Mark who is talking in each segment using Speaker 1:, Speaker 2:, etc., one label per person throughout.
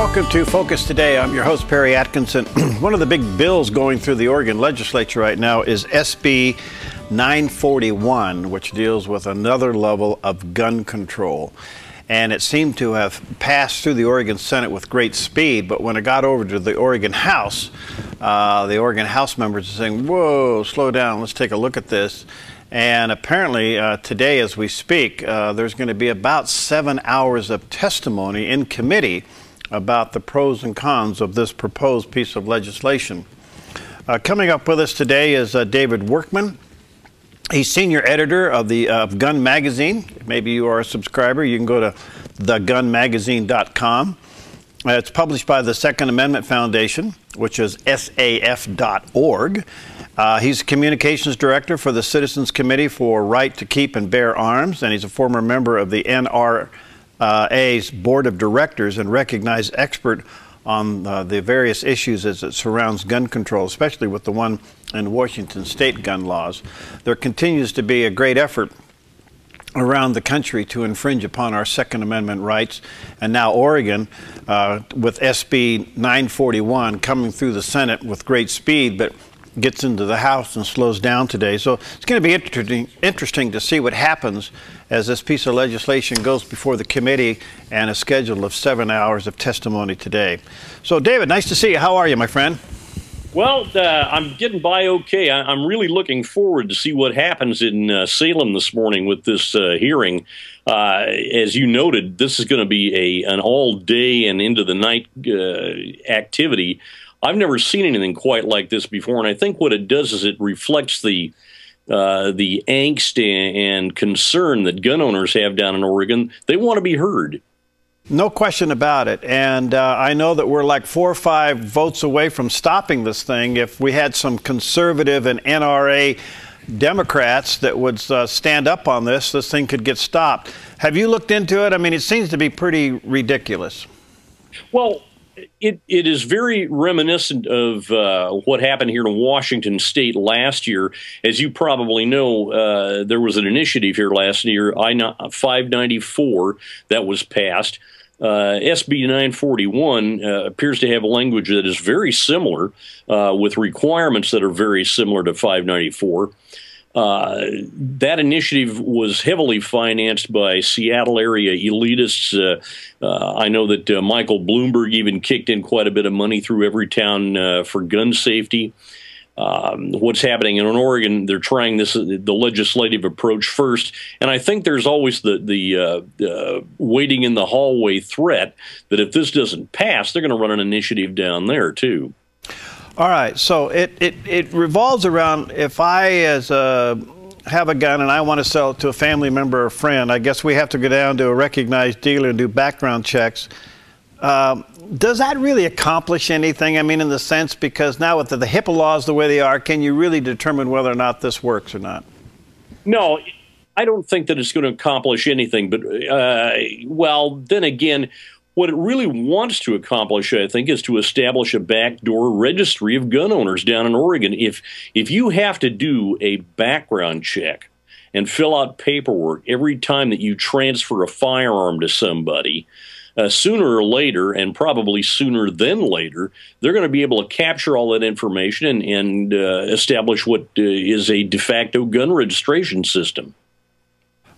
Speaker 1: Welcome to Focus Today. I'm your host, Perry Atkinson. One of the big bills going through the Oregon legislature right now is SB 941, which deals with another level of gun control. And it seemed to have passed through the Oregon Senate with great speed, but when it got over to the Oregon House members are saying, whoa, slow down, let's take a look at this. And apparently today as we speak, there's going to be about 7 hours of testimony in committee about the pros and cons of this proposed piece of legislation. Coming up with us today is David Workman. He's senior editor of the Gun Magazine. Maybe you are a subscriber. You can go to thegunmagazine.com. It's published by the Second Amendment Foundation, which is saf.org. He's communications director for the Citizens Committee for Right to Keep and Bear Arms, and he's a former member of the NRA's Board of Directors and recognized expert on the various issues as it surrounds gun control, especially with the one in Washington state gun laws. There continues to be a great effort around the country to infringe upon our Second Amendment rights, and now Oregon with SB 941 coming through the Senate with great speed, but gets into the House and slows down today. So it's going to be interesting to see what happens as this piece of legislation goes before the committee and a schedule of 7 hours of testimony today. So David, nice to see you. How are you, my friend?
Speaker 2: Well, I'm getting by okay. I'm really looking forward to see what happens in Salem this morning with this hearing. As you noted, this is going to be an all-day and into the night activity. I've never seen anything quite like this before, and I think what it does is it reflects the angst and concern that gun owners have down in Oregon. They want to be heard.
Speaker 1: No question about it. And I know that we're like 4 or 5 votes away from stopping this thing if we had some conservative and NRA Democrats that would stand up on this. This thing could get stopped. Have you looked into it? I mean, it seems to be pretty ridiculous.
Speaker 2: Well, it is very reminiscent of what happened here in Washington state last year. As you probably know, there was an initiative here last year, I-594, that was passed. SB 941 appears to have language that is very similar, with requirements that are very similar to 594. That initiative was heavily financed by Seattle area elitists. I know that Michael Bloomberg even kicked in quite a bit of money through Everytown for gun safety. What's happening in Oregon, they're trying the legislative approach first, and I think there's always the waiting in the hallway threat that if this doesn't pass, they're going to run an initiative down there too.
Speaker 1: All right, so it revolves around if I have a gun and I want to sell it to a family member or a friend, I guess we have to go down to a recognized dealer and do background checks. Does that really accomplish anything? I mean, in the sense, because now with the HIPAA laws the way they are, can you really determine whether or not this works or not?
Speaker 2: No, I don't think that it's going to accomplish anything. But, well, then again, what it really wants to accomplish, I think, is to establish a backdoor registry of gun owners down in Oregon. If you have to do a background check and fill out paperwork every time that you transfer a firearm to somebody, sooner or later, and probably sooner than later, they're going to be able to capture all that information and establish what is a de facto gun registration system.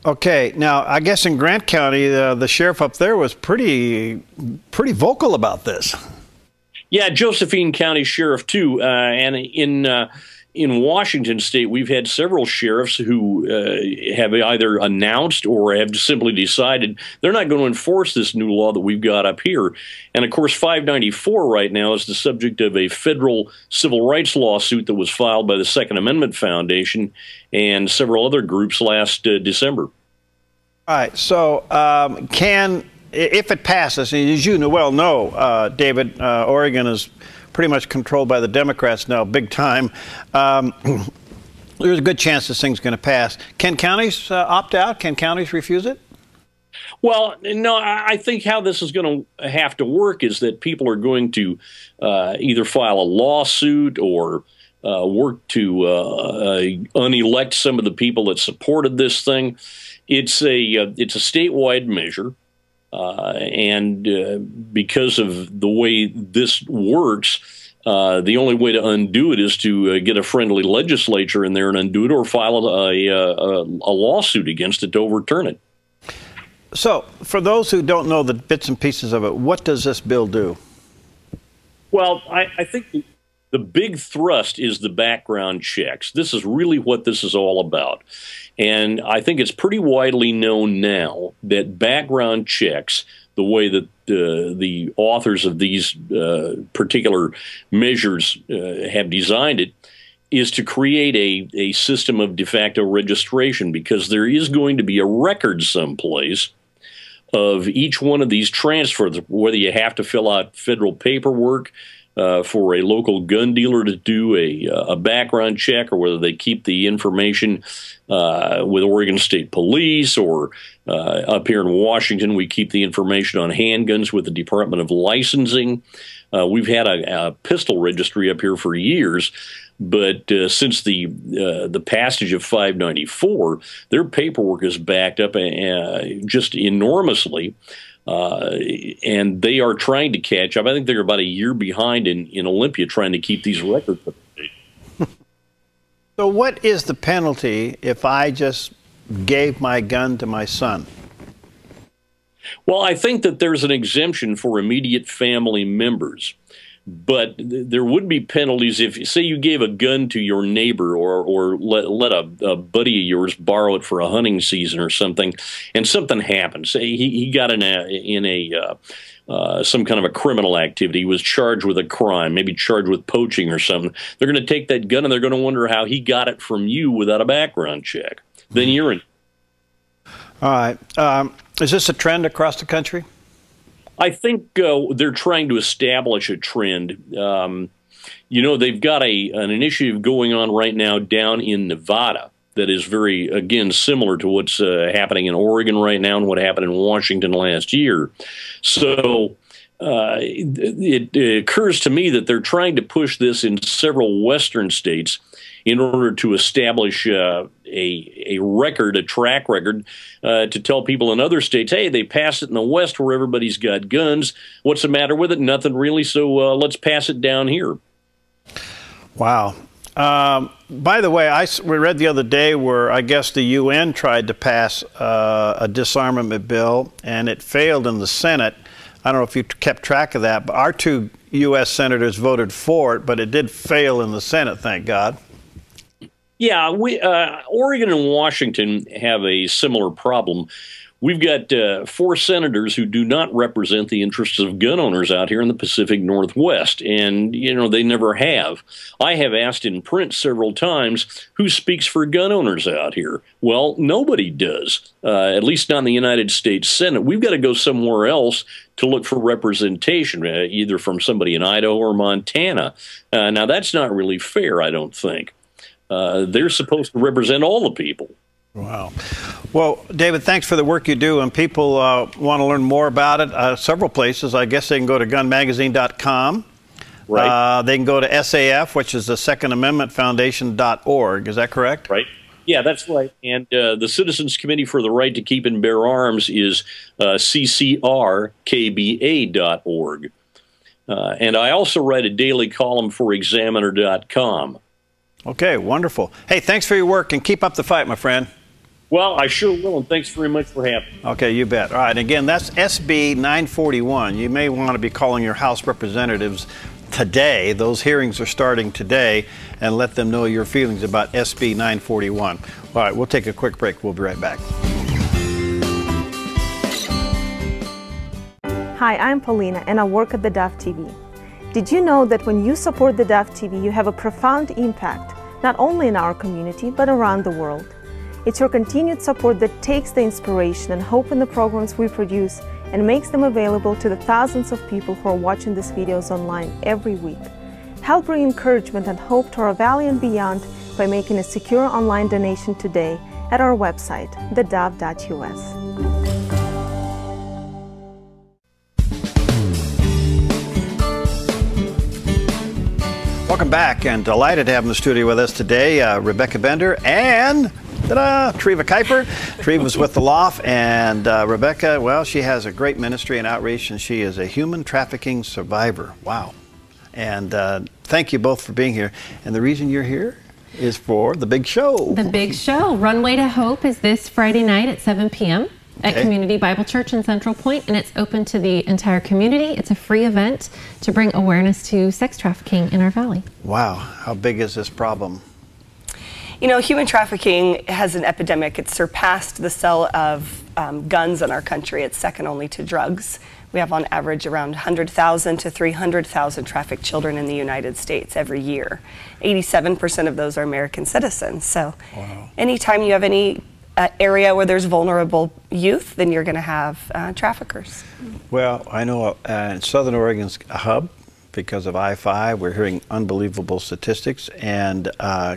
Speaker 1: Okay, now I guess in Grant County, the sheriff up there was pretty vocal about this.
Speaker 2: Yeah, Josephine County Sheriff too, and in Washington state, we've had several sheriffs who have either announced or have simply decided they're not going to enforce this new law that we've got up here. And of course, 594 right now is the subject of a federal civil rights lawsuit that was filed by the Second Amendment Foundation and several other groups last December.
Speaker 1: All right, so if it passes, and as you well know, David, Oregon is pretty much controlled by the Democrats now, big time. There's a good chance this thing's going to pass. Can counties opt out? Can counties refuse it?
Speaker 2: Well, no, I think how this is going to have to work is that people are going to either file a lawsuit or work to unelect some of the people that supported this thing. It's a statewide measure. Because of the way this works, the only way to undo it is to get a friendly legislature in there and undo it, or file a lawsuit against it to overturn it.
Speaker 1: So, for those who don't know the bits and pieces of it, what does this bill do?
Speaker 2: Well, I think the big thrust is the background checks. This is really what this is all about. And I think it's pretty widely known now that background checks, the way that the authors of these particular measures have designed it, is to create a system of de facto registration, because there is going to be a record someplace of each one of these transfers, whether you have to fill out federal paperwork for a local gun dealer to do a background check, or whether they keep the information with Oregon State Police, or up here in Washington, we keep the information on handguns with the Department of Licensing. We've had a pistol registry up here for years, but since the passage of 594, their paperwork is backed up just enormously. And they are trying to catch up. I think they're about a year behind in Olympia trying to keep these records up to date.
Speaker 1: So what is the penalty if I just gave my gun to my son?
Speaker 2: Well, I think that there's an exemption for immediate family members. But there would be penalties if, say, you gave a gun to your neighbor, or let a buddy of yours borrow it for a hunting season or something, and something happened. Say he got in some kind of a criminal activity. He was charged with a crime, maybe charged with poaching or something. They're going to take that gun and they're going to wonder how he got it from you without a background check. Then you're in.
Speaker 1: All right. Is this a trend across the country?
Speaker 2: I think they're trying to establish a trend. They've got an initiative going on right now down in Nevada that is very, again, similar to what's happening in Oregon right now and what happened in Washington last year. So it occurs to me that they're trying to push this in several western states in order to establish a record, a track record, to tell people in other states, hey, they passed it in the West where everybody's got guns. What's the matter with it? Nothing really, so let's pass it down here.
Speaker 1: Wow. By the way, we read the other day where I guess the UN tried to pass a disarmament bill, and it failed in the Senate. I don't know if you kept track of that, but our two U.S. senators voted for it, but it did fail in the Senate, thank God.
Speaker 2: Yeah, Oregon and Washington have a similar problem. We've got 4 senators who do not represent the interests of gun owners out here in the Pacific Northwest, and, they never have. I have asked in print several times, who speaks for gun owners out here? Well, nobody does, at least not in the United States Senate. We've got to go somewhere else to look for representation, either from somebody in Idaho or Montana. Now, that's not really fair, I don't think. They're supposed to represent all the people.
Speaker 1: Wow. Well, David, thanks for the work you do. And people want to learn more about it. Several places. I guess they can go to gunmagazine.com.
Speaker 2: Right.
Speaker 1: They can go to SAF, which is the Second Amendment Foundation.org. Is that correct?
Speaker 2: Right. Yeah, that's right. And the Citizens Committee for the Right to Keep and Bear Arms is ccrkba.org. And I also write a daily column for Examiner.com.
Speaker 1: Okay, wonderful. Hey, thanks for your work, and keep up the fight, my friend.
Speaker 2: Well, I sure will, and thanks very much for having me.
Speaker 1: Okay, you bet. All right, again, that's SB 941. You may want to be calling your House representatives today. Those hearings are starting today, and let them know your feelings about SB 941. All right, we'll take a quick break. We'll be right back.
Speaker 3: Hi, I'm Paulina, and I work at theDove TV. Did you know that when you support theDove TV, you have a profound impact, not only in our community, but around the world? It's your continued support that takes the inspiration and hope in the programs we produce and makes them available to the thousands of people who are watching these videos online every week. Help bring encouragement and hope to our valley and beyond by making a secure online donation today at our website, thedove.us.
Speaker 1: Welcome back, and delighted to have in the studio with us today Rebecca Bender and Treva Kuyper. Treva was with the Loft, and Rebecca, well, she has a great ministry and outreach, and she is a human trafficking survivor. Wow. And thank you both for being here. And the reason you're here is for the big show.
Speaker 4: The big show. Runway to Hope is this Friday night at 7 p.m. at Community Bible Church in Central Point, and it's open to the entire community. It's a free event to bring awareness to sex trafficking in our valley.
Speaker 1: Wow. How big is this problem?
Speaker 5: You know, human trafficking has an epidemic. It's surpassed the sale of guns in our country. It's second only to drugs. We have on average around 100,000 to 300,000 trafficked children in the United States every year. 87% of those are American citizens. So anytime you have any area where there's vulnerable youth, then you're going to have traffickers. Well,
Speaker 1: I know Southern Oregon's a hub because of I-5. We're hearing unbelievable statistics. And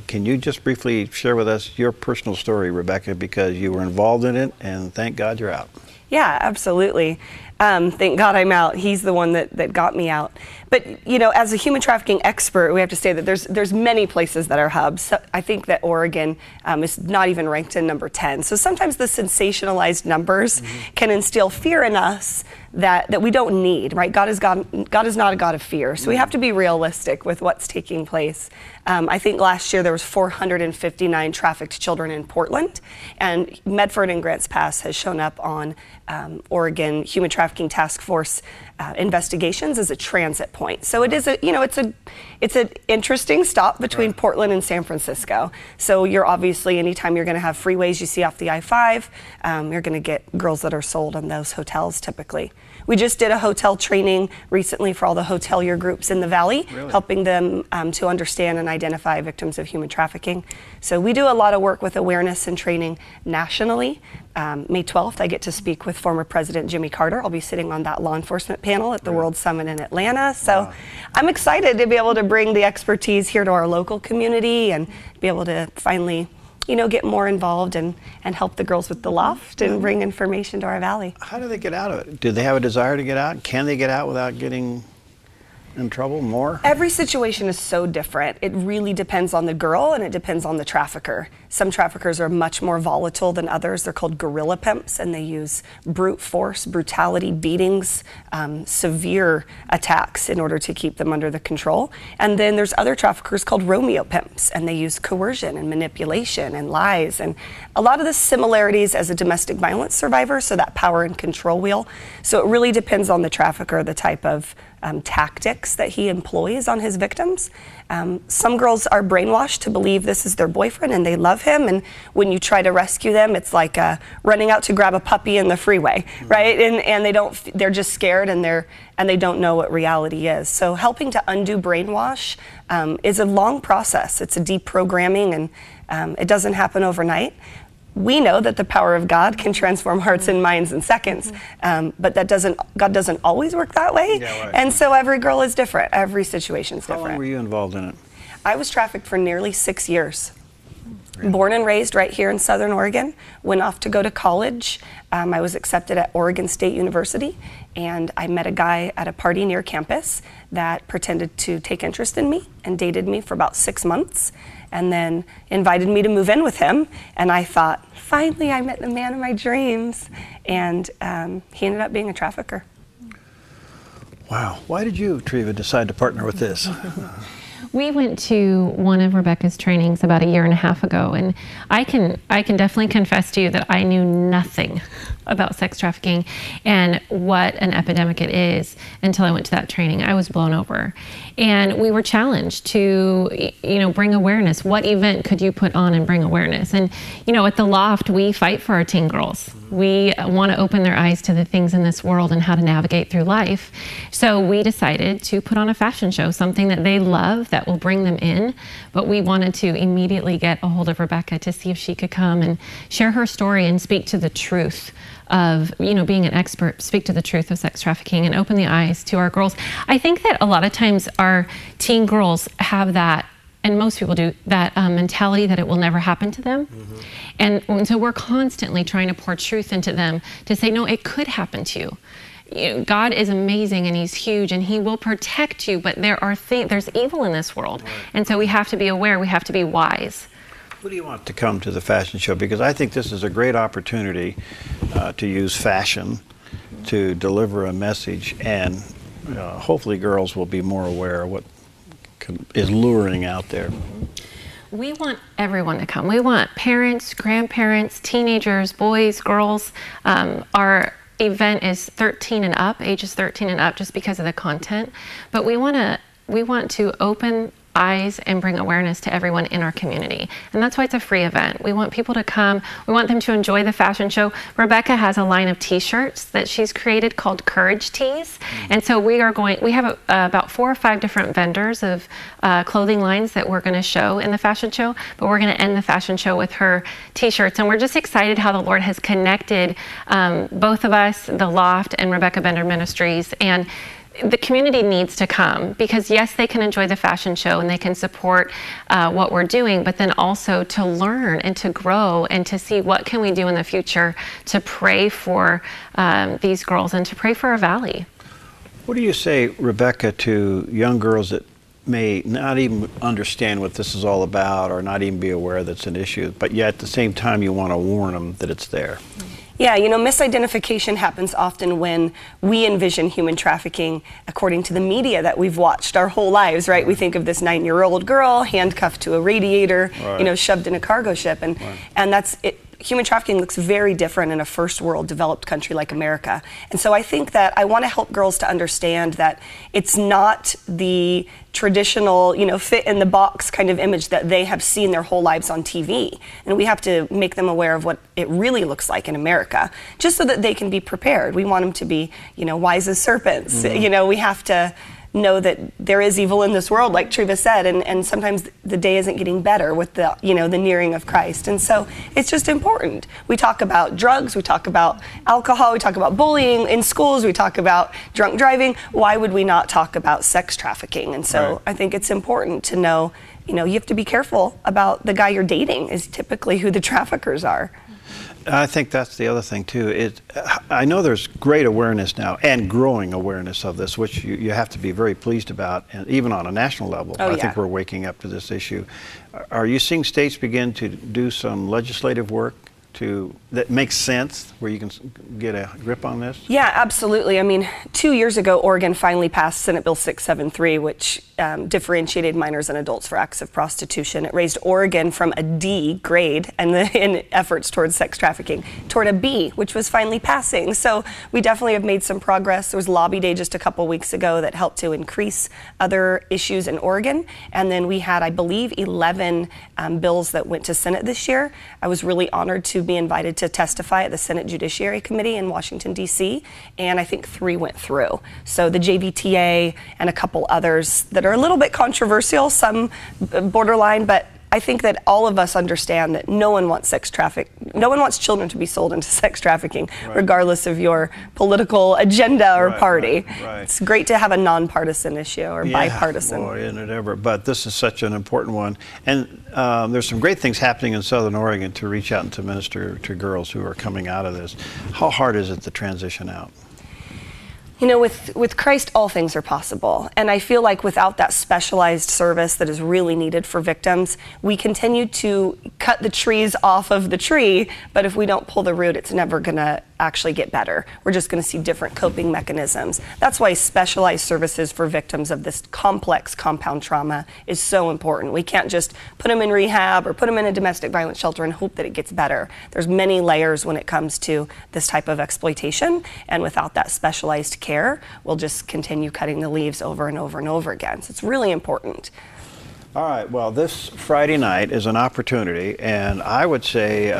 Speaker 1: can you just briefly share with us your personal story, Rebecca, because you were involved in it, and thank God you're out.
Speaker 5: Yeah, absolutely. Thank God I'm out. He's the one that got me out. But, you know, as a human trafficking expert, we have to say that there's many places that are hubs. So I think that Oregon is not even ranked in number 10. So sometimes the sensationalized numbers can instill fear in us that we don't need, right? God is not a God of fear. So we have to be realistic with what's taking place. I think last year there was 459 trafficked children in Portland, and Medford and Grants Pass has shown up on Oregon Human Trafficking Task Force investigations as a transit point. So it is it's an interesting stop between Portland and San Francisco. So you're obviously, anytime you're going to have freeways you see off the I-5, you're going to get girls that are sold in those hotels typically. We just did a hotel training recently for all the hotelier groups in the Valley, helping them to understand and identify victims of human trafficking. So we do a lot of work with awareness and training nationally. May 12th, I get to speak with former President Jimmy Carter. I'll be sitting on that law enforcement panel at the World Summit in Atlanta. So I'm excited to be able to bring the expertise here to our local community and be able to finally, you know, get more involved and help the girls with the Loft and bring information to our valley.
Speaker 1: How do they get out of it? Do they have a desire to get out? Can they get out without getting in trouble more?
Speaker 5: Every situation is so different. It really depends on the girl and it depends on the trafficker. Some traffickers are much more volatile than others. They're called guerrilla pimps, and they use brute force, brutality, beatings, severe attacks in order to keep them under the control. And then there's other traffickers called Romeo pimps, and they use coercion and manipulation and lies and a lot of the similarities as a domestic violence survivor, so that power and control wheel. So it really depends on the trafficker, the type of tactics that he employs on his victims. Some girls are brainwashed to believe this is their boyfriend and they love him, and when you try to rescue them, it's like running out to grab a puppy in the freeway, right? And they're just scared, and they don't know what reality is. So helping to undo brainwash is a long process. It's a deprogramming, and it doesn't happen overnight. We know that the power of God can transform hearts and minds in seconds, but God doesn't always work that way. And so every girl is different. Every situation is different.
Speaker 1: How long were you involved in it?
Speaker 5: I was trafficked for nearly 6 years. Born and raised right here in Southern Oregon, went off to go to college. I was accepted at Oregon State University, and I met a guy at a party near campus that pretended to take interest in me and dated me for about 6 months, and then invited me to move in with him. And I thought, finally I met the man of my dreams. And he ended up being a trafficker.
Speaker 1: Wow. Why did you, Treva, decide to partner with this?
Speaker 4: We went to one of Rebecca's trainings about 1.5 years ago, and I can definitely confess to you that I knew nothing about sex trafficking and what an epidemic it is until I went to that training. I was blown over, and we were challenged to, you know, bring awareness. What event could you put on and bring awareness? And, you know, at the Loft, we fight for our teen girls. We want to open their eyes to the things in this world and how to navigate through life. So we decided to put on a fashion show, something that they love, that will bring them in. But we wanted to immediately get a hold of Rebecca to see if she could come and share her story and speak to the truth of, you know, being an expert, speak to the truth of sex trafficking and open the eyes to our girls. I think that a lot of times our teen girls have that, and most people do, that mentality that it will never happen to them. And so we're constantly trying to pour truth into them to say, no, it could happen to you. God is amazing and he's huge and he will protect you, but there's evil in this world. Right. And so we have to be aware, we have to be wise.
Speaker 1: Who do you want to come to the fashion show? Because I think this is a great opportunity to use fashion to deliver a message, and hopefully girls will be more aware of what is luring out there.
Speaker 4: We want everyone to come. We want parents, grandparents, teenagers, boys, girls. Our event is 13 and up, ages 13 and up, just because of the content. But we want to open eyes and bring awareness to everyone in our community. And that's why it's a free event. We want people to come. We want them to enjoy the fashion show. Rebecca has a line of t-shirts that she's created called Courage Tees. And so we have about 4 or 5 different vendors of clothing lines that we're going to show in the fashion show, but we're going to end the fashion show with her t-shirts. And we're just excited how the Lord has connected both of us, the Loft and Rebecca Bender Ministries. And the community needs to come, because yes, they can enjoy the fashion show and they can support what we're doing, but then also to learn and to grow and to see what can we do in the future to pray for these girls and to pray for our valley.
Speaker 1: What do you say, Rebecca, to young girls that may not even understand what this is all about or not even be aware that it's an issue, but yet at the same time you want to warn them that it's there?
Speaker 5: Yeah, you know, misidentification happens often when we envision human trafficking according to the media that we've watched our whole lives, right? We think of this 9-year-old girl handcuffed to a radiator, right, you know, shoved in a cargo ship, and
Speaker 1: right,
Speaker 5: and that's it. Human trafficking looks very different in a first world developed country like America. And so I think that I want to help girls to understand that it's not the traditional, you know, fit in the box kind of image that they have seen their whole lives on TV. And we have to make them aware of what it really looks like in America, just so that they can be prepared. We want them to be, you know, wise as serpents. Mm-hmm. You know, we have to know that there is evil in this world, like Treva said, and sometimes the day isn't getting better with the, you know, the nearing of Christ. And so it's just important. We talk about drugs, we talk about alcohol, we talk about bullying in schools, we talk about drunk driving. Why would we not talk about sex trafficking? And so right, I think it's important to know, you know, you have to be careful about the guy you're dating is typically who the traffickers are.
Speaker 1: I think that's the other thing too. I know there's great awareness now and growing awareness of this, which you have to be very pleased about, and even on a national level.
Speaker 5: Oh,
Speaker 1: I think we're waking up to this issue. Are you seeing states begin to do some legislative work that makes sense, where you can get a grip on this?
Speaker 5: Yeah, absolutely. I mean, 2 years ago, Oregon finally passed Senate Bill 673, which differentiated minors and adults for acts of prostitution. It raised Oregon from a D grade in efforts towards sex trafficking toward a B, which was finally passing. So we definitely have made some progress. There was Lobby Day just a couple weeks ago that helped to increase other issues in Oregon. And then we had, I believe, 11 bills that went to Senate this year. I was really honored to be invited to testify at the Senate Judiciary Committee in Washington, D.C., and I think 3 went through. So the JVTA and a couple others that are a little bit controversial, some borderline, but I think that all of us understand that no one wants no one wants children to be sold into sex trafficking, right, regardless of your political agenda or party.
Speaker 1: Right.
Speaker 5: It's great to have a nonpartisan issue or bipartisan.
Speaker 1: Boy, isn't it ever? But this is such an important one. And there's some great things happening in Southern Oregon to reach out and to minister to girls who are coming out of this. How hard is it to transition out?
Speaker 5: You know, with Christ, all things are possible. And I feel like without that specialized service that is really needed for victims, we continue to cut the trees off of the tree, but if we don't pull the root, it's never going to actually get better. We're just going to see different coping mechanisms. That's why specialized services for victims of this complex compound trauma is so important. We can't just put them in rehab or put them in a domestic violence shelter and hope that it gets better. There's many layers when it comes to this type of exploitation, and without that specialized care, we'll just continue cutting the leaves over and over and over again. So it's really important.
Speaker 1: All right, well, this Friday night is an opportunity, and I would say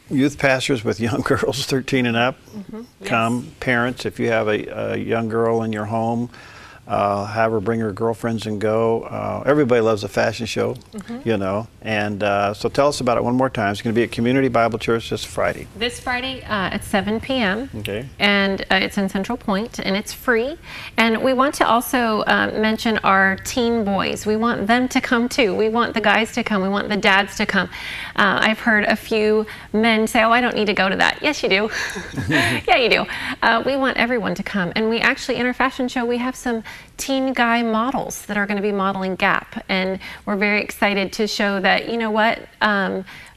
Speaker 1: youth pastors with young girls 13 and up,
Speaker 5: mm-hmm.
Speaker 1: come.
Speaker 5: Yes.
Speaker 1: Parents, if you have a young girl in your home, have her bring her girlfriends and go. Everybody loves a fashion show, you know. And so tell us about it one more time. It's going to be at Community Bible Church this Friday.
Speaker 4: This Friday at 7 p.m.
Speaker 1: Okay.
Speaker 4: And it's in Central Point, and it's free. And we want to also mention our teen boys. We want them to come too. We want the guys to come. We want the dads to come. I've heard a few men say, oh, I don't need to go to that. Yes, you do. Yeah, you do. We want everyone to come. And we actually, in our fashion show, we have some teen guy models that are going to be modeling Gap. And we're very excited to show that, you know what,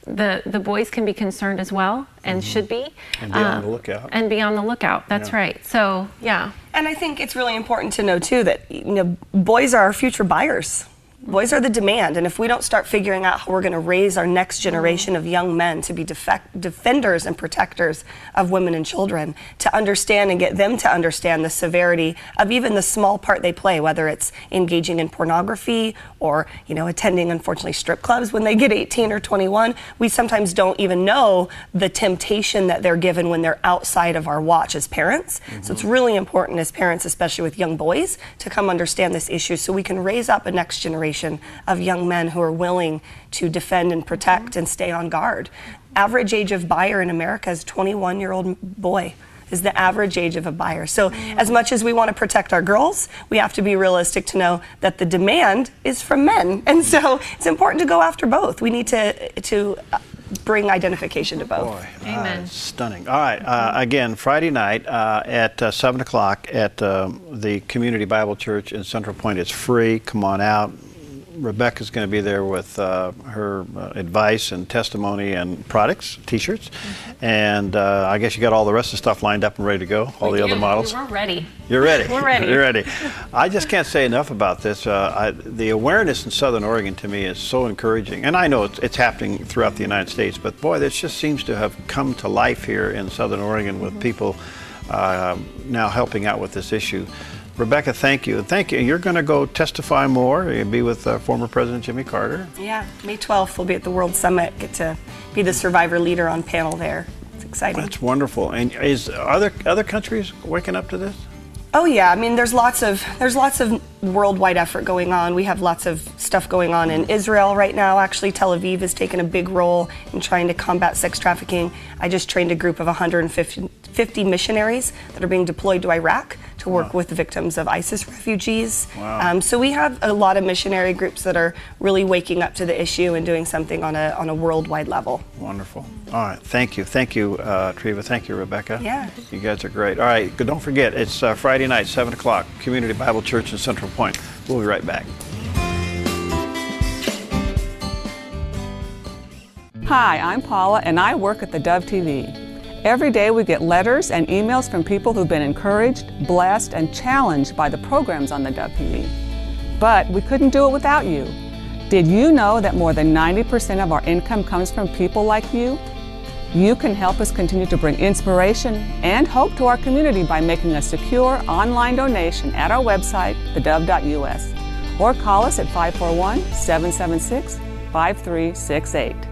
Speaker 4: the boys can be concerned as well, and should be.
Speaker 1: And be on the lookout.
Speaker 4: And be on the lookout, that's right. So, yeah.
Speaker 5: And I think it's really important to know, too, that, you know, boys are our future buyers. Boys are the demand, and if we don't start figuring out how we're going to raise our next generation of young men to be defenders and protectors of women and children, to understand and get them to understand the severity of even the small part they play, whether it's engaging in pornography or, you know, attending, unfortunately, strip clubs when they get 18 or 21, we sometimes don't even know the temptation that they're given when they're outside of our watch as parents. So it's really important as parents, especially with young boys, to come understand this issue so we can raise up a next generation of young men who are willing to defend and protect and stay on guard. Average age of buyer in America is 21-year-old boy is the average age of a buyer. So as much as we want to protect our girls, we have to be realistic to know that the demand is from men. And so it's important to go after both. We need to bring identification to both.
Speaker 1: Boy,
Speaker 4: Amen.
Speaker 1: Stunning. All right, again, Friday night at 7 o'clock at the Community Bible Church in Central Point. It's free. Come on out. Rebecca's going to be there with her advice and testimony and products, T-shirts, and I guess you got all the rest of the stuff lined up and ready to go. All the other models.
Speaker 4: We're ready.
Speaker 1: You're ready.
Speaker 4: We're ready.
Speaker 1: You're ready. I just can't say enough about this. The awareness in Southern Oregon to me is so encouraging, and I know it's happening throughout the United States. But boy, this just seems to have come to life here in Southern Oregon with people now helping out with this issue. Rebecca, thank you. Thank you. You're going to go testify more. You'll be with former President Jimmy Carter.
Speaker 5: Yeah, May 12th we'll be at the World Summit, get to be the survivor leader on panel there. It's exciting.
Speaker 1: That's wonderful. And are other countries waking up to this?
Speaker 5: Oh yeah, I mean there's lots of worldwide effort going on. We have lots of stuff going on in Israel right now. Actually, Tel Aviv has taken a big role in trying to combat sex trafficking. I just trained a group of 150 missionaries that are being deployed to Iraq to work with victims of ISIS refugees.
Speaker 1: Wow.
Speaker 5: So we have a lot of missionary groups that are really waking up to the issue and doing something on a worldwide level.
Speaker 1: Wonderful. All right, thank you, Treva. Thank you, Rebecca.
Speaker 5: Yeah.
Speaker 1: You guys are great. All right, don't forget, it's Friday night, 7 o'clock, Community Bible Church in Central Point. We'll be right back.
Speaker 6: Hi, I'm Paula, and I work at theDove TV. Every day we get letters and emails from people who've been encouraged, blessed, and challenged by the programs on theDove TV. But we couldn't do it without you. Did you know that more than 90% of our income comes from people like you? You can help us continue to bring inspiration and hope to our community by making a secure online donation at our website, thedove.us, or call us at 541-776-5368.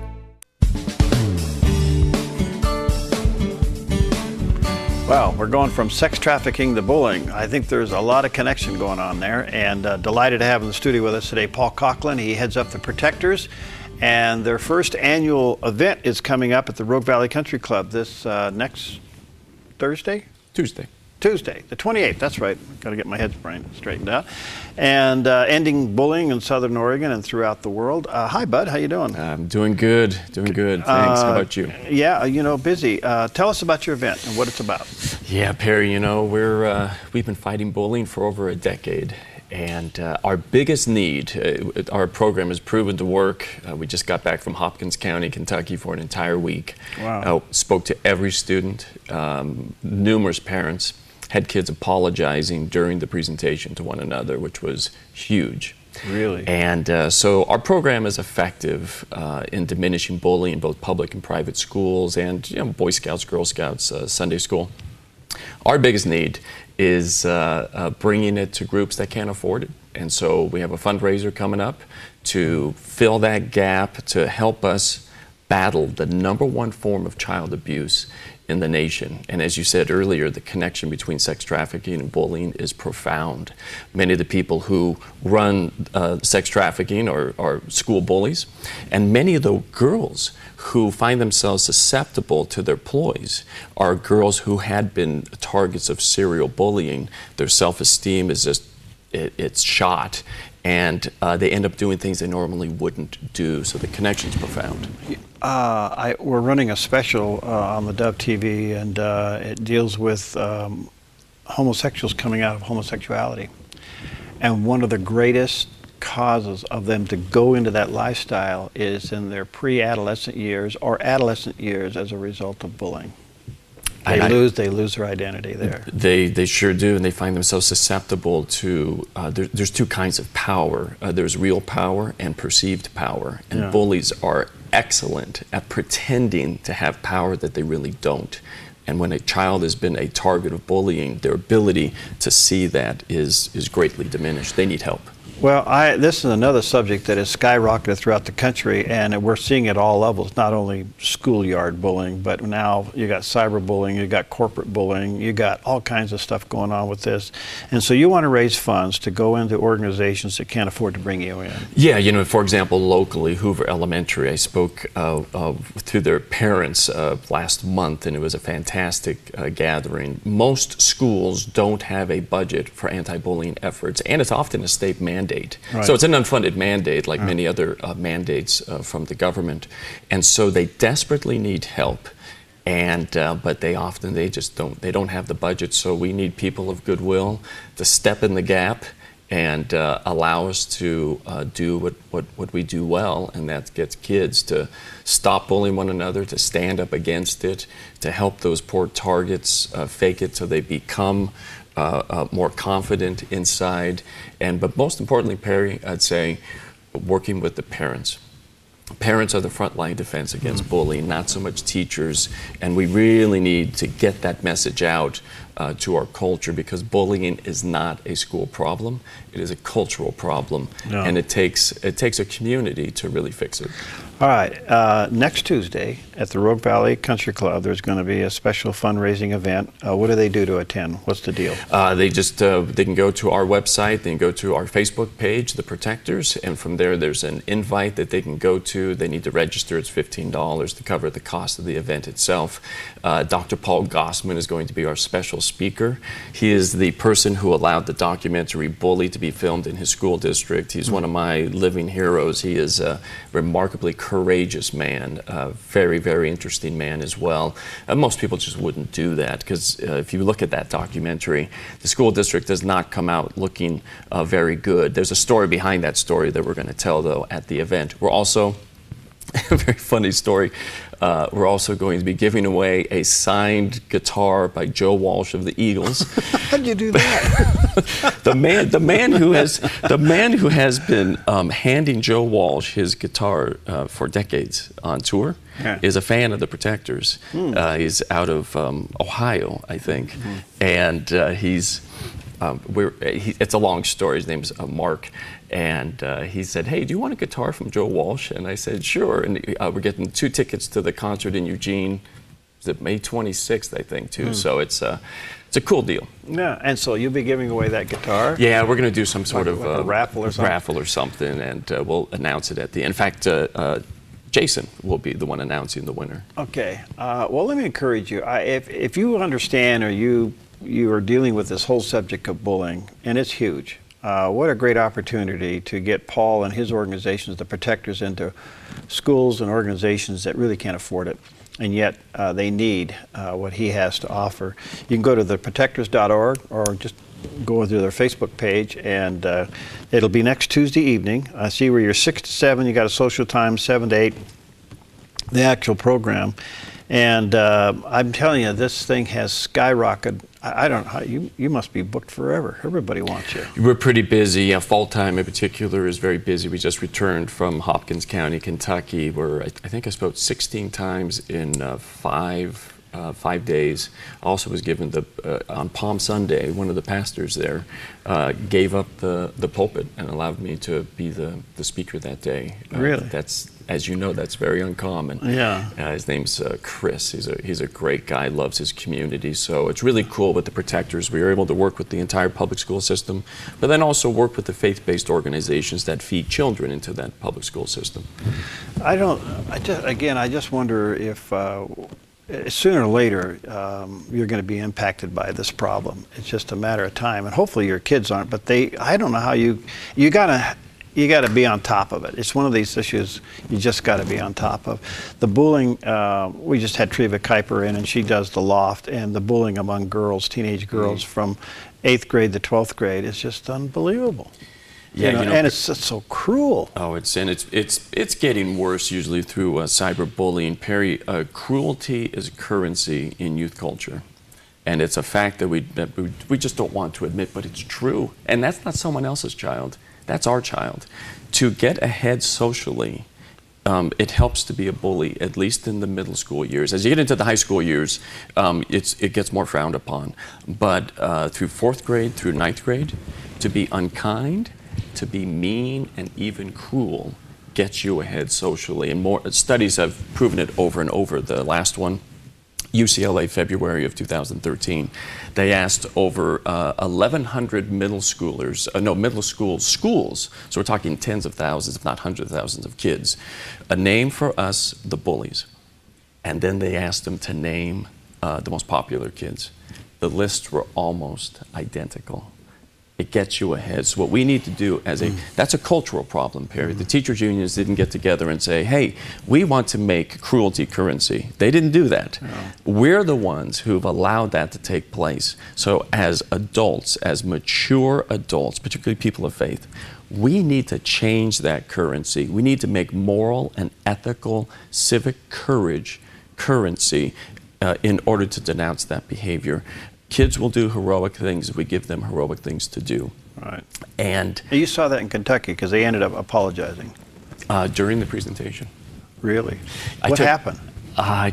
Speaker 1: Well, we're going from sex trafficking to bullying. I think there's a lot of connection going on there, and delighted to have in the studio with us today Paul Coughlin. He heads up the Protectors, and their first annual event is coming up at the Rogue Valley Country Club this next Thursday? Tuesday, the 28th, that's right. Got to get my head straightened out. And ending bullying in Southern Oregon and throughout the world. Hi, bud. How you doing?
Speaker 7: I'm doing good. Thanks. How about you?
Speaker 1: Yeah, you know, busy. Tell us about your event and what it's about.
Speaker 7: Yeah, Perry, you know, we've been fighting bullying for over a decade. And our biggest need, our program has proven to work. We just got back from Hopkins County, Kentucky for an entire week.
Speaker 1: Wow.
Speaker 7: Spoke to every student, numerous parents, had kids apologizing during the presentation to one another, which was huge.
Speaker 1: Really?
Speaker 7: And so our program is effective in diminishing bullying in both public and private schools and, you know, Boy Scouts, Girl Scouts, Sunday school. Our biggest need is bringing it to groups that can't afford it. And so we have a fundraiser coming up to fill that gap, to help us battle the #1 form of child abuse in the nation. And as you said earlier, the connection between sex trafficking and bullying is profound. Many of the people who run sex trafficking are school bullies, and many of the girls who find themselves susceptible to their ploys are girls who had been targets of serial bullying. Their self-esteem is just, it's shot, and they end up doing things they normally wouldn't do. So the connection's profound.
Speaker 1: We're running a special on the Dove TV, and it deals with homosexuals coming out of homosexuality. And one of the greatest causes of them to go into that lifestyle is in their pre-adolescent years or adolescent years as a result of bullying. They lose their identity there.
Speaker 7: They sure do, and they find themselves susceptible to, there's two kinds of power. There's real power and perceived power, and bullies are excellent at pretending to have power that they really don't. And when a child has been a target of bullying, their ability to see that is greatly diminished. They need help.
Speaker 1: Well, this is another subject that has skyrocketed throughout the country, and we're seeing at all levels, not only schoolyard bullying, but now you got cyberbullying, you got corporate bullying, you got all kinds of stuff going on with this. And so you want to raise funds to go into organizations that can't afford to bring you in.
Speaker 7: Yeah, you know, for example, locally, Hoover Elementary, I spoke to their parents last month, and it was a fantastic gathering. Most schools don't have a budget for anti-bullying efforts, and it's often a state mandate. Right. So it's an unfunded mandate, like many other mandates from the government, and so they desperately need help. And but they just don't have the budget. So we need people of goodwill to step in the gap and allow us to do what we do well, and that gets kids to stop bullying one another, to stand up against it, to help those poor targets fake it so they become more confident inside, but most importantly, Perry, I'd say working with the parents. Parents are the frontline defense against bullying, not so much teachers, and we really need to get that message out to our culture, because bullying is not a school problem. It is a cultural problem, and it takes a community to really fix it.
Speaker 1: All right, next Tuesday at the Rogue Valley Country Club, there's going to be a special fundraising event. What do they do to attend? What's the deal?
Speaker 7: They can go to our website, they can go to our Facebook page, The Protectors, and from there there's an invite that they can go to. They need to register. It's $15 to cover the cost of the event itself. Dr. Paul Gossman is going to be our special speaker. He is the person who allowed the documentary Bully to be filmed in his school district. He's one of my living heroes. He is a remarkably courageous man, a very, very interesting man as well. Most people just wouldn't do that, because if you look at that documentary, the school district does not come out looking very good. There's a story behind that story that we're going to tell, though, at the event. We're also, a very funny story, we're also going to be giving away a signed guitar by Joe Walsh of the Eagles.
Speaker 1: How'd you do that?
Speaker 7: the man who has been handing Joe Walsh his guitar for decades on tour is a fan of the Protectors. He's out of Ohio, I think, and it's a long story. His name's Mark. And he said, "Hey, do you want a guitar from Joe Walsh?" And I said, "Sure." And we're getting 2 tickets to the concert in Eugene. Is it May 26th, I think, too? So it's a cool deal.
Speaker 1: Yeah, and so you'll be giving away that guitar?
Speaker 7: Yeah, we're going to do some sort of
Speaker 1: a raffle or something?
Speaker 7: And we'll announce it at the end. In fact, Jason will be the one announcing the winner.
Speaker 1: Okay. Well, let me encourage you. If you understand, or you are dealing with this whole subject of bullying, and it's huge. What a great opportunity to get Paul and his organizations, the Protectors, into schools and organizations that really can't afford it, and yet they need what he has to offer. You can go to theprotectors.org or just go to their Facebook page, and it'll be next Tuesday evening. I see where you're 6 to 7, you got a social time, 7 to 8, the actual program. And I'm telling you, this thing has skyrocketed. I don't know how, you must be booked forever. Everybody wants you.
Speaker 7: We're pretty busy. Yeah, fall time in particular is very busy. We just returned from Hopkins County, Kentucky, where I think I spoke 16 times in 5 days. Also was given on Palm Sunday, one of the pastors there gave up the pulpit and allowed me to be the speaker that day.
Speaker 1: Really?
Speaker 7: as you know, that's very uncommon.
Speaker 1: Yeah.
Speaker 7: His name's Chris. He's a great guy, loves his community. So it's really cool with the Protectors. We were able to work with the entire public school system, but then also work with the faith-based organizations that feed children into that public school system.
Speaker 1: I just wonder if sooner or later you're going to be impacted by this problem. It's just a matter of time, and hopefully your kids aren't. But I don't know how you gotta be on top of it. It's one of these issues you just got to be on top of. The bullying, we just had Treva Kuyper in, and she does the Loft, and the bullying among girls, teenage girls from 8th grade to 12th grade is just unbelievable.
Speaker 7: Yeah,
Speaker 1: and it's so cruel.
Speaker 7: Oh, it's getting worse usually through cyberbullying. Perry, cruelty is a currency in youth culture, and it's a fact that we just don't want to admit, but it's true. And that's not someone else's child; that's our child. To get ahead socially, it helps to be a bully, at least in the middle school years. As you get into the high school years, it gets more frowned upon. But through 4th grade, through 9th grade, to be unkind, to be mean, and even cruel gets you ahead socially. And more studies have proven it over and over. The last one, UCLA, February of 2013, they asked over 1,100 middle schools, so we're talking tens of thousands, if not hundreds of thousands of kids, a name for us, the bullies. And then they asked them to name the most popular kids. The lists were almost identical. It gets you ahead. So what we need to do that's a cultural problem, Perry. The teachers' unions didn't get together and say, hey, we want to make cruelty currency. They didn't do that. No. We're the ones who've allowed that to take place. So as adults, as mature adults, particularly people of faith, we need to change that currency. We need to make moral and ethical civic courage currency in order to denounce that behavior. Kids will do heroic things if we give them heroic things to do.
Speaker 1: Right.
Speaker 7: And
Speaker 1: you saw that in Kentucky because they ended up apologizing.
Speaker 7: During the presentation.
Speaker 1: Really? What happened?
Speaker 7: I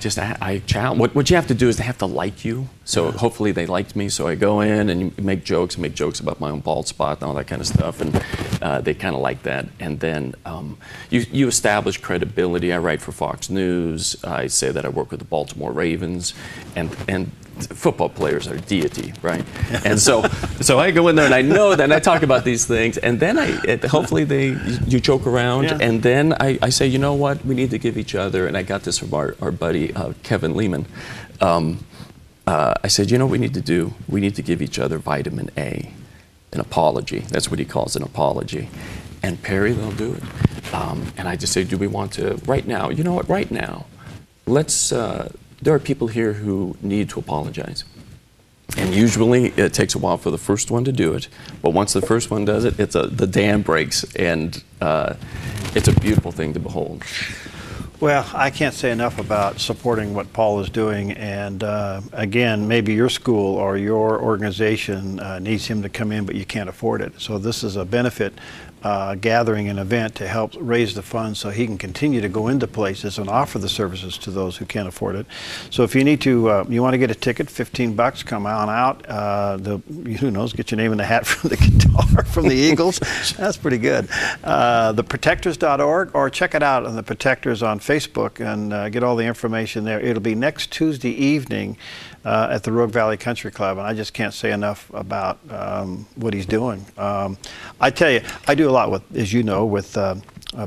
Speaker 7: challenge. What you have to do is they have to like you. So hopefully they liked me. So I go in and make jokes about my own bald spot and all that kind of stuff. And they kind of like that. And then you establish credibility. I write for Fox News. I say that I work with the Baltimore Ravens. And football players are deity, right? And so I go in there and I know that, and I talk about these things, and then hopefully you joke around, and then I say, you know what, we need to give each other, and I got this from our buddy Kevin Lehman. I said, you know what we need to do? We need to give each other vitamin A, an apology. That's what he calls an apology. And Perry, they'll do it. And I just say, do we want to, right now, you know what, right now, let's, there are people here who need to apologize. And usually it takes a while for the first one to do it. But once the first one does it, the dam breaks, and it's a beautiful thing to behold.
Speaker 1: Well, I can't say enough about supporting what Paul is doing. And again, maybe your school or your organization needs him to come in, but you can't afford it. So this is a benefit gathering, an event to help raise the funds so he can continue to go into places and offer the services to those who can't afford it. So if you need to, you want to get a ticket, $15, come on out. Who knows, get your name in the hat from the guitar from the Eagles. That's pretty good. Theprotectors.org, or check it out on the Protectors on Facebook and get all the information there. It'll be next Tuesday evening at the Rogue Valley Country Club, and I just can't say enough about what he's doing. I tell you, I do a lot with, as you know, with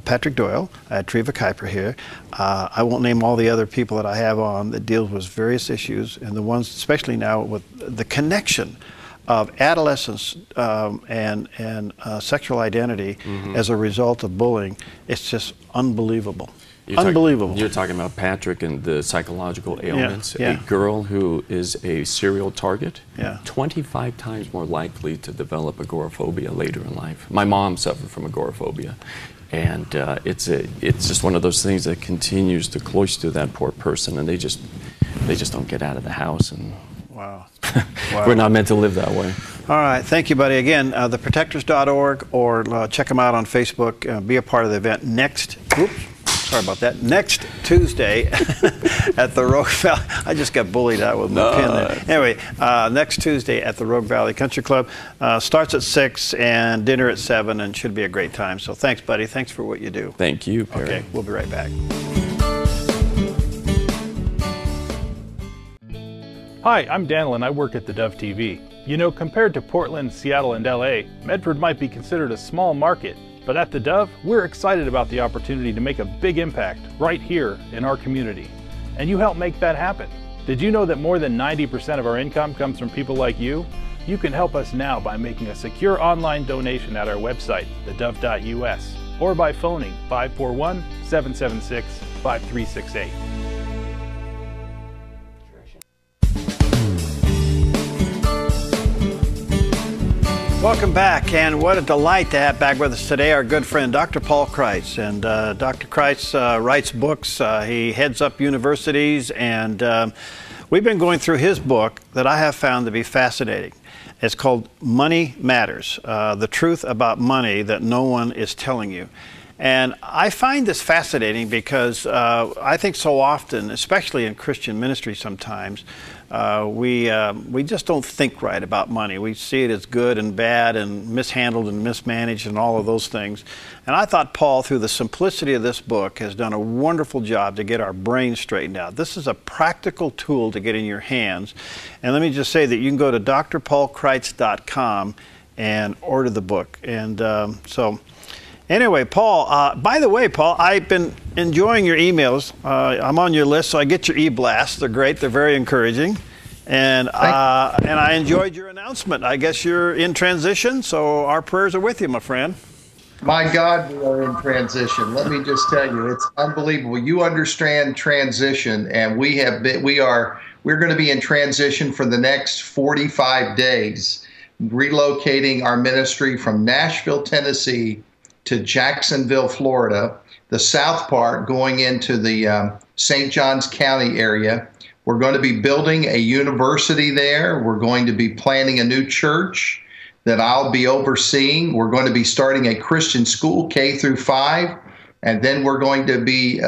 Speaker 1: Patrick Doyle. I had Treva Kuyper here. I won't name all the other people that I have on that deals with various issues, and the ones, especially now, with the connection of adolescence and sexual identity as a result of bullying. It's just unbelievable. Unbelievable.
Speaker 7: You're talking about Patrick and the psychological ailments.
Speaker 1: Yeah.
Speaker 7: A girl who is a serial target,
Speaker 1: 25
Speaker 7: times more likely to develop agoraphobia later in life. My mom suffered from agoraphobia, and it's just one of those things that continues to cloister that poor person, and they just don't get out of the house. And
Speaker 1: wow.
Speaker 7: We're not meant to live that way.
Speaker 1: All right, thank you, buddy. Again, theprotectors.org, or check them out on Facebook. Be a part of the event next. Oops. Sorry about that. Next Tuesday at the Rogue Valley. I just got bullied out with my pen there. Anyway, next Tuesday at the Rogue Valley Country Club. Starts at 6 and dinner at 7, and should be a great time. So thanks, buddy. Thanks for what you do.
Speaker 7: Thank you, Perry.
Speaker 1: Okay, we'll be right back.
Speaker 8: Hi, I'm Daniel and I work at theDove TV. You know, compared to Portland, Seattle, and LA, Medford might be considered a small market. But at theDove, we're excited about the opportunity to make a big impact right here in our community. And you help make that happen. Did you know that more than 90% of our income comes from people like you? You can help us now by making a secure online donation at our website, thedove.us, or by phoning 541-776-5368.
Speaker 1: Welcome back, and what a delight to have back with us today our good friend Dr. Paul Kreitz. And Dr. Kreitz writes books, he heads up universities, and we've been going through his book that I have found to be fascinating. It's called Money Matters, the truth about money that no one is telling you. And I find this fascinating because I think so often, especially in Christian ministry sometimes, we just don't think right about money. We see it as good and bad and mishandled and mismanaged and all of those things. And I thought Paul, through the simplicity of this book, has done a wonderful job to get our brains straightened out. This is a practical tool to get in your hands. And let me just say that you can go to drpaulkreitz.com and order the book. And anyway, Paul, by the way, Paul, I've been enjoying your emails. I'm on your list, so I get your e-blasts. They're great. They're very encouraging. And I enjoyed your announcement. I guess you're in transition, so our prayers are with you, my friend.
Speaker 9: My God, we are in transition. Let me just tell you, it's unbelievable. You understand transition, and we're going to be in transition for the next 45 days, relocating our ministry from Nashville, Tennessee, to Jacksonville, Florida, the south part going into the St. Johns County area. We're going to be building a university there. We're going to be planning a new church that I'll be overseeing. We're going to be starting a Christian school, K through 5, and then we're going to be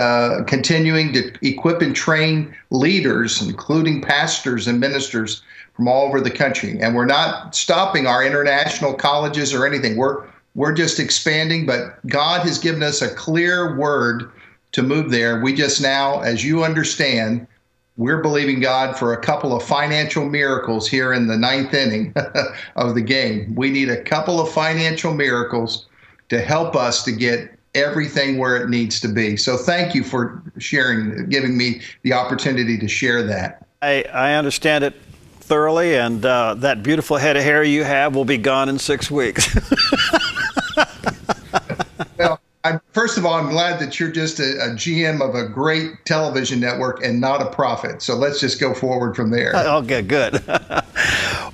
Speaker 9: continuing to equip and train leaders, including pastors and ministers from all over the country. And we're not stopping our international colleges or anything. We're just expanding, but God has given us a clear word to move there. We just now, as you understand, we're believing God for a couple of financial miracles here in the 9th inning of the game. We need a couple of financial miracles to help us to get everything where it needs to be. So thank you for giving me the opportunity to share that.
Speaker 1: I understand it thoroughly, and that beautiful head of hair you have will be gone in 6 weeks.
Speaker 9: Well, first of all, I'm glad that you're just a GM of a great television network and not a prophet. So let's just go forward from there.
Speaker 1: Okay, good.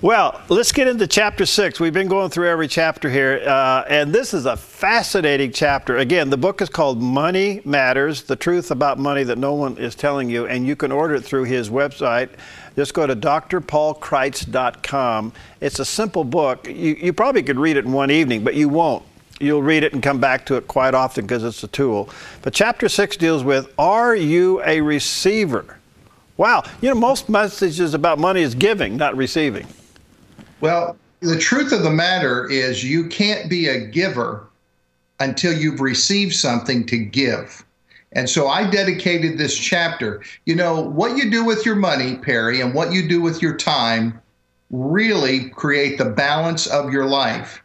Speaker 1: Well, let's get into chapter 6. We've been going through every chapter here, and this is a fascinating chapter. Again, the book is called Money Matters, the truth about money that no one is telling you, and you can order it through his website. Just go to drpaulkreitz.com. It's a simple book. You probably could read it in one evening, but you won't. You'll read it and come back to it quite often because it's a tool. But chapter 6 deals with, are you a receiver? Wow. You know, most messages about money is giving, not receiving.
Speaker 9: Well, the truth of the matter is you can't be a giver until you've received something to give. And so I dedicated this chapter. You know, what you do with your money, Perry, and what you do with your time really create the balance of your life.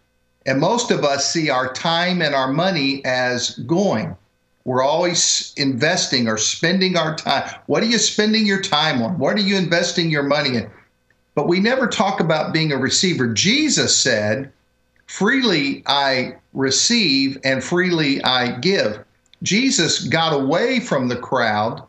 Speaker 9: And most of us see our time and our money as going. We're always investing or spending our time. What are you spending your time on? What are you investing your money in? But we never talk about being a receiver. Jesus said, freely I receive and freely I give. Jesus got away from the crowd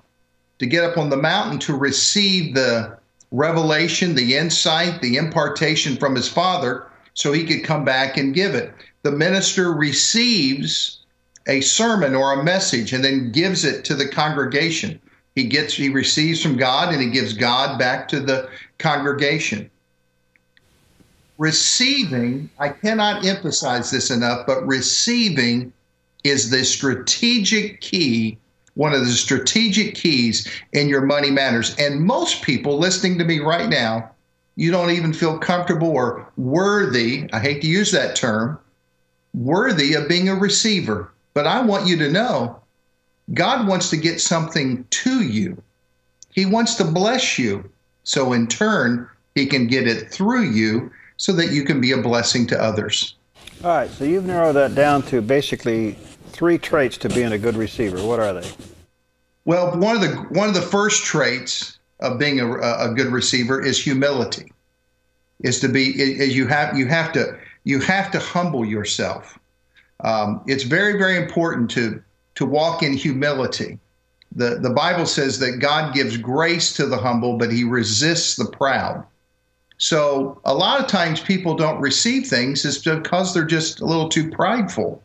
Speaker 9: to get up on the mountain to receive the revelation, the insight, the impartation from his Father, so he could come back and give it. The minister receives a sermon or a message and then gives it to the congregation. He receives from God and he gives God back to the congregation. Receiving, I cannot emphasize this enough, but receiving is the strategic key one of the strategic keys in your money matters. And most people listening to me right now, you don't even feel comfortable or worthy, I hate to use that term, worthy of being a receiver. But I want you to know, God wants to get something to you. He wants to bless you. So in turn, he can get it through you so that you can be a blessing to others.
Speaker 1: All right, so you've narrowed that down to basically 3 traits to being a good receiver. What are they?
Speaker 9: Well, one of the first traits of being a good receiver is humility. You have to humble yourself. It's very, very important to walk in humility. The Bible says that God gives grace to the humble, but he resists the proud. So a lot of times people don't receive things is because they're just a little too prideful.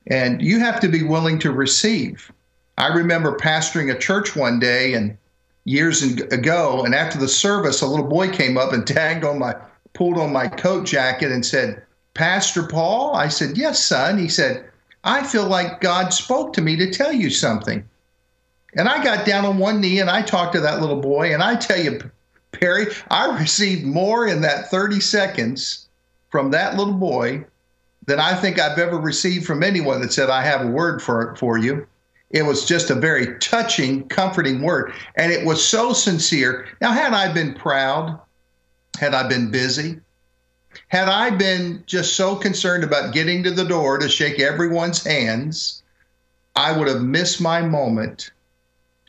Speaker 9: And you have to be willing to receive. I remember pastoring a church one day and years ago, and after the service, a little boy came up and pulled on my coat jacket and said, "Pastor Paul?" I said, "Yes, son." He said, "I feel like God spoke to me to tell you something." And I got down on one knee and I talked to that little boy, and I tell you, Perry, I received more in that 30 seconds from that little boy than I think I've ever received from anyone that said, "I have a word for you." It was just a very touching, comforting word. And it was so sincere. Now, had I been proud, had I been busy, had I been just so concerned about getting to the door to shake everyone's hands, I would have missed my moment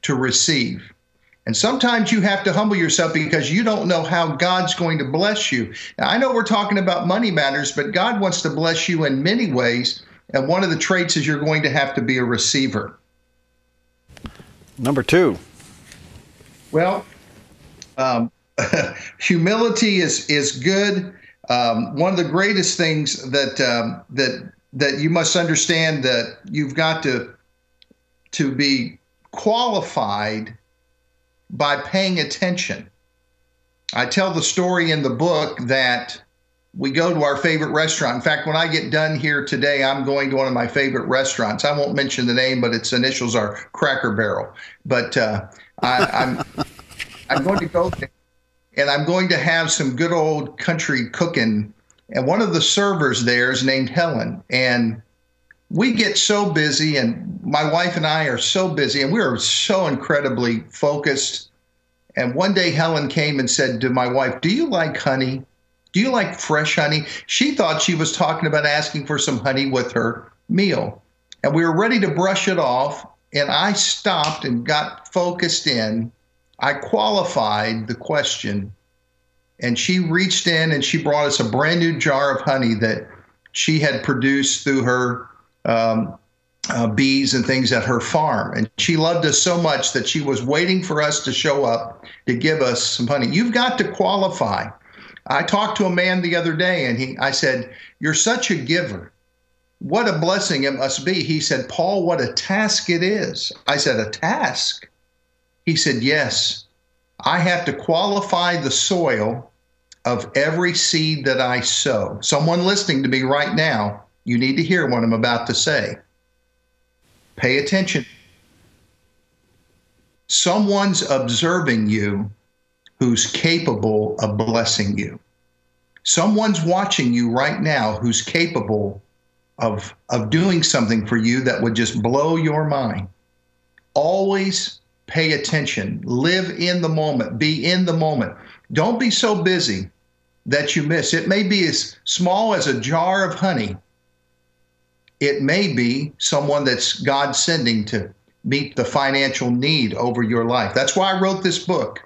Speaker 9: to receive. And sometimes you have to humble yourself because you don't know how God's going to bless you. Now, I know we're talking about money matters, but God wants to bless you in many ways. And one of the traits is you're going to have to be a receiver.
Speaker 1: Number 2.
Speaker 9: Well, humility is good. One of the greatest things that you must understand, that you've got to be qualified by paying attention. I tell the story in the book that we go to our favorite restaurant. In fact, when I get done here today, I'm going to one of my favorite restaurants. I won't mention the name, but its initials are Cracker Barrel. But I'm going to go there, and I'm going to have some good old country cooking. And one of the servers there is named Helen. And we get so busy, and my wife and I are so busy, and we are so incredibly focused. And one day Helen came and said to my wife, "Do you like honey? Do you like fresh honey?" She thought she was talking about asking for some honey with her meal. And we were ready to brush it off, and I stopped and got focused in. I qualified the question, and she reached in and she brought us a brand new jar of honey that she had produced through her bees and things at her farm. And she loved us so much that she was waiting for us to show up to give us some honey. You've got to qualify. I talked to a man the other day, and I said, "You're such a giver. What a blessing it must be." He said, "Paul, what a task it is." I said, "A task?" He said, "Yes. I have to qualify the soil of every seed that I sow." Someone listening to me right now, you need to hear what I'm about to say. Pay attention. Someone's observing you who's capable of blessing you. Someone's watching you right now who's capable of doing something for you that would just blow your mind. Always pay attention. Live in the moment. Be in the moment. Don't be so busy that you miss. It may be as small as a jar of honey. It may be someone that's God sending to meet the financial need over your life. That's why I wrote this book,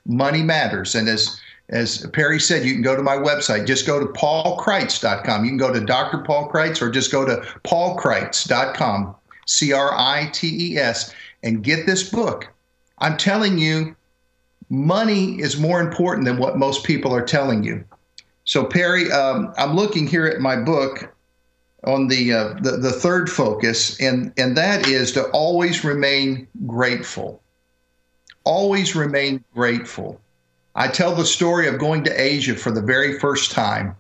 Speaker 9: Money Matters. And as Perry said, you can go to my website. Just go to paulkreitz.com. You can go to Dr. Paul Kreitz, or just go to paulkreitz.com, Kreitz, and get this book. I'm telling you, money is more important than what most people are telling you. So Perry, I'm looking here at my book on the third focus, and that is to always remain grateful. Always remain grateful. I tell the story of going to Asia for the very first time.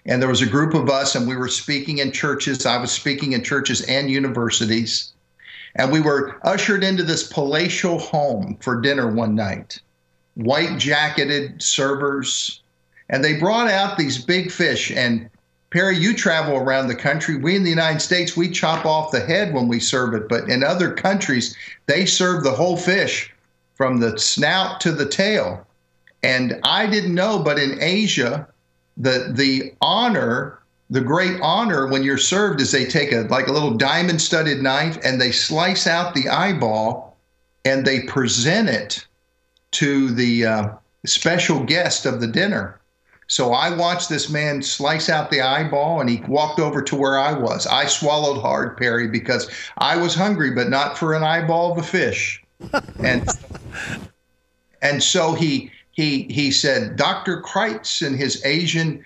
Speaker 9: And there was a group of us, and we were speaking in churches. I was speaking in churches and universities. And we were ushered into this palatial home for dinner one night. White jacketed servers. And they brought out these big fish. And Perry, you travel around the country. We in the United States, we chop off the head when we serve it. But in other countries, they serve the whole fish from the snout to the tail. And I didn't know, but in Asia, the honor, the great honor when you're served is they take a little diamond studded knife and they slice out the eyeball and they present it to the special guest of the dinner. So I watched this man slice out the eyeball and he walked over to where I was. I swallowed hard, Perry, because I was hungry, but not for an eyeball of a fish. And so he said, Dr. Kreitz, in his Asian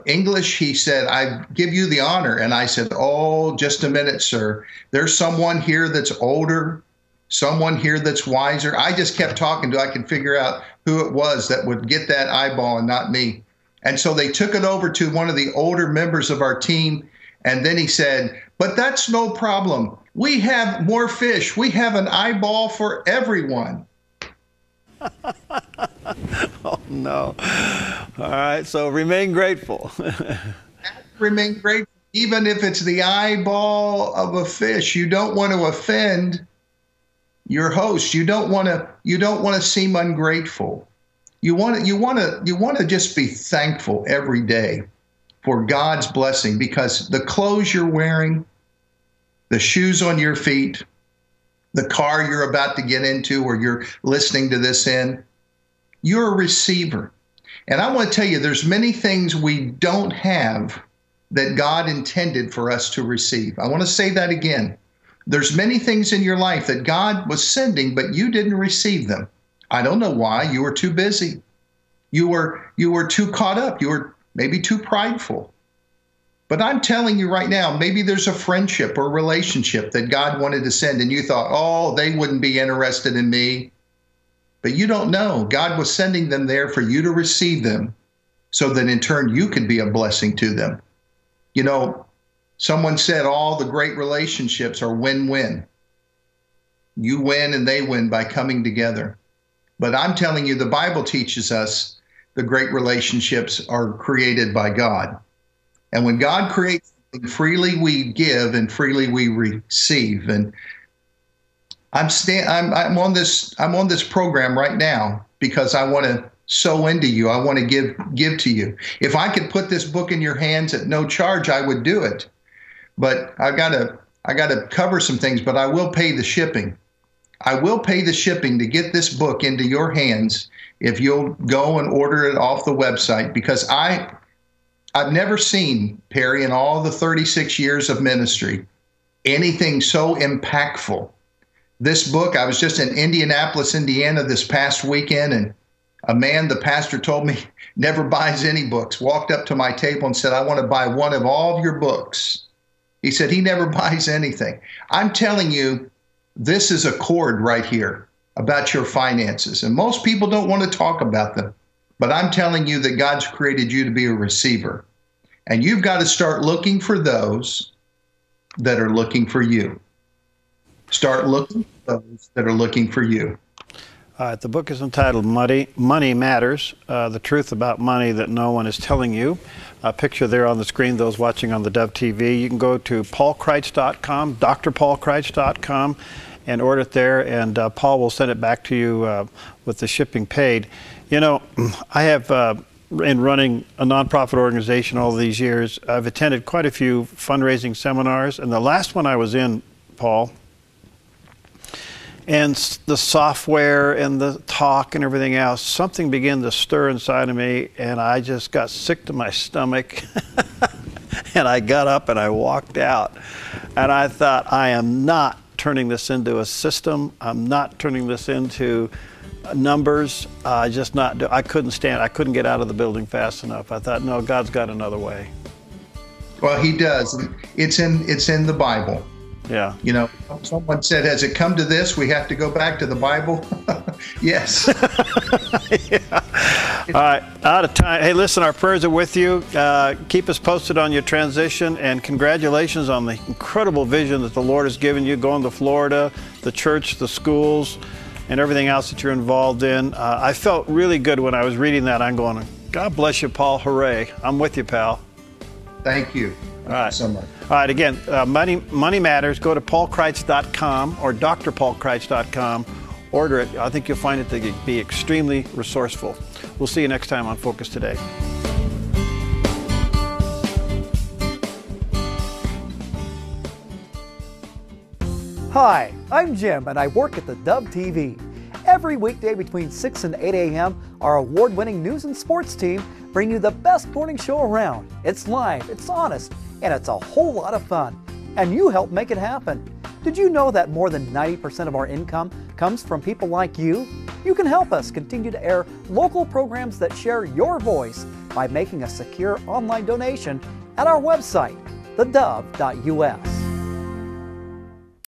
Speaker 9: English, he said, I give you the honor. And I said, oh, just a minute, sir. There's someone here that's older, someone here that's wiser. I just kept talking till I could figure out who it was that would get that eyeball and not me. And so they took it over to one of the older members of our team. And then he said, but that's no problem. We have more fish. We have an eyeball for everyone.
Speaker 1: Oh, no. All right, so remain grateful.
Speaker 9: Remain grateful, even if it's the eyeball of a fish. You don't want to offend your host. You don't want to seem ungrateful. You want to just be thankful every day for God's blessing, because the clothes you're wearing, the shoes on your feet, the car you're about to get into or you're listening to this in, you're a receiver. And I want to tell you, there's many things we don't have that God intended for us to receive. I want to say that again. There's many things in your life that God was sending, but you didn't receive them. I don't know why. You were too busy. You were too caught up. You were maybe too prideful. But I'm telling you right now, maybe there's a friendship or relationship that God wanted to send, and you thought, oh, they wouldn't be interested in me. But you don't know. God was sending them there for you to receive them so that in turn you could be a blessing to them. You know, someone said all the great relationships are win-win. You win and they win by coming together. But I'm telling you, the Bible teaches us the great relationships are created by God. And when God creates something, freely we give and freely we receive. And I'm on this program right now because I want to sow into you. I want to give to you. If I could put this book in your hands at no charge, I would do it. But I got to cover some things, but I will pay the shipping. I will pay the shipping to get this book into your hands if you'll go and order it off the website, because I've never seen, Perry, in all the 36 years of ministry, anything so impactful. This book, I was just in Indianapolis, Indiana this past weekend, and a man, the pastor, told me never buys any books, walked up to my table and said, I want to buy one of all of your books. He said he never buys anything. I'm telling you, this is a cord right here about your finances. And most people don't want to talk about them. But I'm telling you that God's created you to be a receiver. And you've got to start looking for those that are looking for you. Start looking for those that are looking for you.
Speaker 1: The book is entitled Money Matters, The Truth About Money That No One Is Telling You. A picture there on the screen, those watching on the Dove TV. You can go to paulkreitz.com, drpaulkreitz.com, and order it there, and Paul will send it back to you with the shipping paid. You know, I have, in running a nonprofit organization all these years, I've attended quite a few fundraising seminars, and the last one I was in, Paul, and the software and the talk and everything else, something began to stir inside of me, and I just got sick to my stomach. And I got up and I walked out. And I thought, I am not turning this into a system. I'm not turning this into numbers. I couldn't stand it. I couldn't get out of the building fast enough. I thought, no, God's got another way.
Speaker 9: Well, he does. It's in the Bible.
Speaker 1: Yeah.
Speaker 9: You know, someone said, has it come to this? We have to go back to the Bible? Yes.
Speaker 1: Yeah. All right, out of time. Hey, listen, our prayers are with you. Keep us posted on your transition, and congratulations on the incredible vision that the Lord has given you, going to Florida, the church, the schools, and everything else that you're involved in. I felt really good when I was reading that. I'm going, God bless you, Paul. Hooray. I'm with you, pal.
Speaker 9: Thank you.
Speaker 1: All right.
Speaker 9: So much.
Speaker 1: All right, again, Money Matters. Go to paulkreitz.com or drpaulkreitz.com. Order it. I think you'll find it to be extremely resourceful. We'll see you next time on Focus Today.
Speaker 10: Hi, I'm Jim and I work at theDove TV. Every weekday between 6 and 8 a.m., our award-winning news and sports team bring you the best morning show around. It's live, it's honest, and it's a whole lot of fun. And you help make it happen. Did you know that more than 90% of our income comes from people like you? You can help us continue to air local programs that share your voice by making a secure online donation at our website, thedove.us.